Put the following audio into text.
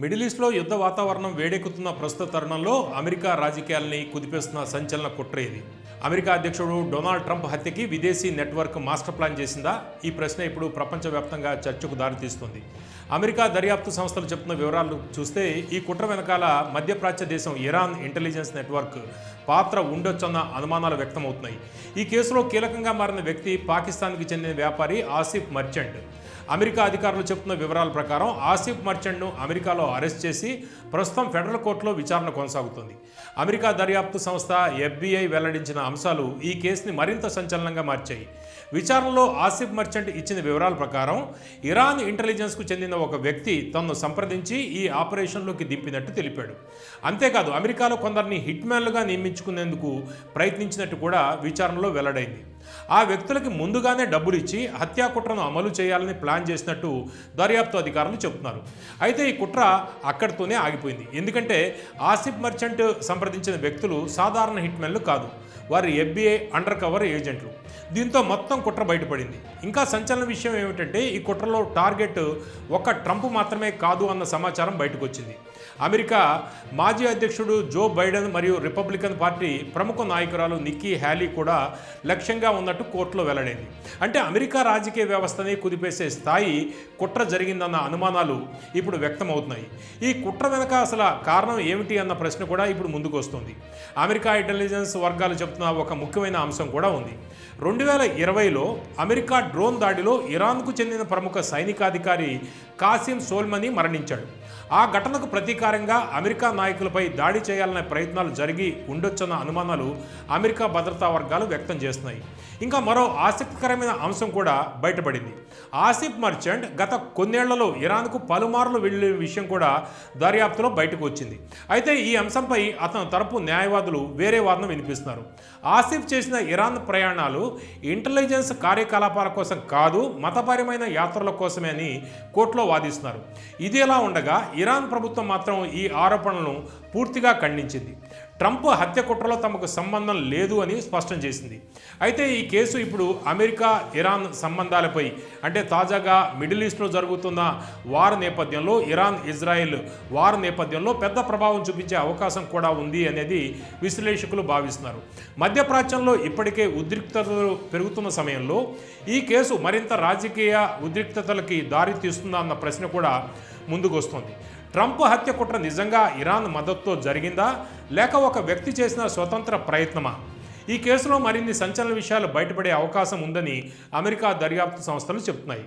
Middle ఈస్ట్లో యుద్ధ వాతావరణం వేడెక్కుతున్న ప్రస్తుత తరుణంలో అమెరికా రాజకీయాల్ని కుదిపేస్తున్న సంచలన కుట్ర ఇది. అమెరికా అధ్యక్షుడు డొనాల్డ్ ట్రంప్ హత్యకి విదేశీ నెట్వర్క్ మాస్టర్ ప్లాన్ చేసిందా? ఈ ప్రశ్న ఇప్పుడు ప్రపంచవ్యాప్తంగా చర్చకు దారితీస్తుంది. అమెరికా దర్యాప్తు సంస్థలు చెప్తున్న వివరాలు చూస్తే ఈ కుట్ర వెనకాల మధ్యప్రాచ్య దేశం ఇరాన్ ఇంటెలిజెన్స్ నెట్వర్క్ పాత్ర ఉండొచ్చన్న అనుమానాలు వ్యక్తమవుతున్నాయి. ఈ కేసులో కీలకంగా మారిన వ్యక్తి పాకిస్తాన్కి చెందిన వ్యాపారి ఆసిఫ్ మర్చెంట్. అమెరికా అధికారులు చెప్తున్న వివరాల ప్రకారం ఆసిఫ్ మర్చెంట్ను అమెరికాలో అరెస్ట్ చేసి ప్రస్తుతం ఫెడరల్ కోర్టులో విచారణ కొనసాగుతుంది. అమెరికా దర్యాప్తు సంస్థ FBI వెల్లడించిన అంశాలు ఈ కేసుని మరింత సంచలనంగా మార్చాయి. విచారణలో ఆసిఫ్ మర్చెంట్ ఇచ్చిన వివరాల ప్రకారం ఇరాన్ ఇంటెలిజెన్స్కు చెందిన ఒక వ్యక్తి తనను సంప్రదించి ఈ ఆపరేషన్లోకి దింపినట్టు తెలిపాడు. అంతేకాదు అమెరికాలో కొందరిని హిట్మ్యాన్లుగా నియమించుకునేందుకు ప్రయత్నించినట్టు కూడా విచారణలో వెల్లడైంది. ఆ వ్యక్తులకి ముందుగానే డబ్బులు ఇచ్చి హత్యా కుట్రను అమలు చేయాలని ప్లాన్ చేసినట్టు దర్యాప్తు అధికారులు చెబుతున్నారు. అయితే ఈ కుట్ర అక్కడితోనే ఆగిపోయింది. ఎందుకంటే ఆసిఫ్ మర్చెంట్ సంప్రదించిన వ్యక్తులు సాధారణ హిట్మెన్లు కాదు, వారి FBI అండర్ కవర్ ఏజెంట్లు. దీంతో మొత్తం కుట్ర బయటపడింది. ఇంకా సంచలన విషయం ఏమిటంటే ఈ కుట్రలో టార్గెట్ ఒక్క ట్రంప్ మాత్రమే కాదు అన్న సమాచారం బయటకు వచ్చింది. అమెరికా మాజీ అధ్యక్షుడు జో బైడెన్ మరియు రిపబ్లికన్ పార్టీ ప్రముఖ నాయకురాలు నిక్కీ హ్యాలీ కూడా లక్ష్యంగా ఉన్నట్టు కోర్టులో వెల్లడైంది. అంటే అమెరికా రాజకీయ వ్యవస్థని కుదిపేసే స్థాయి కుట్ర జరిగిందన్న అనుమానాలు ఇప్పుడు వ్యక్తమవుతున్నాయి. ఈ కుట్ర వెనక అసలు కారణం ఏమిటి అన్న ప్రశ్న కూడా ఇప్పుడు ముందుకు వస్తుంది. అమెరికా ఇంటెలిజెన్స్ వర్గాలు చెబుతున్న ఒక ముఖ్యమైన అంశం కూడా ఉంది. 2020లో అమెరికా డ్రోన్ దాడిలో ఇరాన్కు చెందిన ప్రముఖ సైనికాధికారి కాసిం సోల్మనీ మరణించాడు. ఆ ఘటనకు ప్రతీకారంగా అమెరికా నాయకులపై దాడి చేయాలనే ప్రయత్నాలు జరిగి ఉండొచ్చన్న అనుమానాలు అమెరికా భద్రతా వర్గాలు వ్యక్తం చేస్తున్నాయి. ఇంకా మరో ఆసక్తికరమైన అంశం కూడా బయటపడింది. ఆసిఫ్ మర్చెంట్ గత కొన్నేళ్లలో ఇరాన్కు పలుమార్లు వెళ్ళిన విషయం కూడా దర్యాప్తులో బయటకు వచ్చింది. అయితే ఈ అంశంపై అతని తరపు న్యాయవాదులు వేరే వాదన వినిపిస్తున్నారు. ఆసిఫ్ చేసిన ఇరాన్ ప్రయాణాలు ఇంటెలిజెన్స్ కార్యకలాపాల కోసం కాదు, మతపరమైన యాత్రల కోసమే అని కోర్టులో వాదిస్తున్నారు. ఇది ఎలా ఉండగా ఇరాన్ ప్రభుత్వం మాత్రం ఈ ఆరోపణలను పూర్తిగా ఖండించింది. ట్రంప్ హత్య కుట్రలో తమకు సంబంధం లేదు అని స్పష్టం చేసింది. అయితే ఈ కేసు ఇప్పుడు అమెరికా ఇరాన్ సంబంధాలపై, అంటే తాజాగా మిడిల్ ఈస్ట్లో జరుగుతున్న వార్ నేపథ్యంలో, ఇరాన్ ఇజ్రాయెల్ వార్ నేపథ్యంలో పెద్ద ప్రభావం చూపించే అవకాశం కూడా ఉంది అనేది విశ్లేషకులు భావిస్తున్నారు. మధ్యప్రాచ్యంలో ఇప్పటికే ఉద్రిక్తతలు పెరుగుతున్న సమయంలో ఈ కేసు మరింత రాజకీయ ఉద్రిక్తతలకి దారి తీస్తుందా అన్న ప్రశ్న కూడా ముందుకు వస్తుంది. ట్రంప్ హత్య కుట్ర నిజంగా ఇరాన్ మద్దతుతో జరిగిందా, లేక ఒక వ్యక్తి చేసిన స్వతంత్ర ప్రయత్నమా? ఈ కేసులో మరిన్ని సంచలన విషయాలు బయటపడే అవకాశం ఉందని అమెరికా దర్యాప్తు సంస్థలు చెబుతున్నాయి.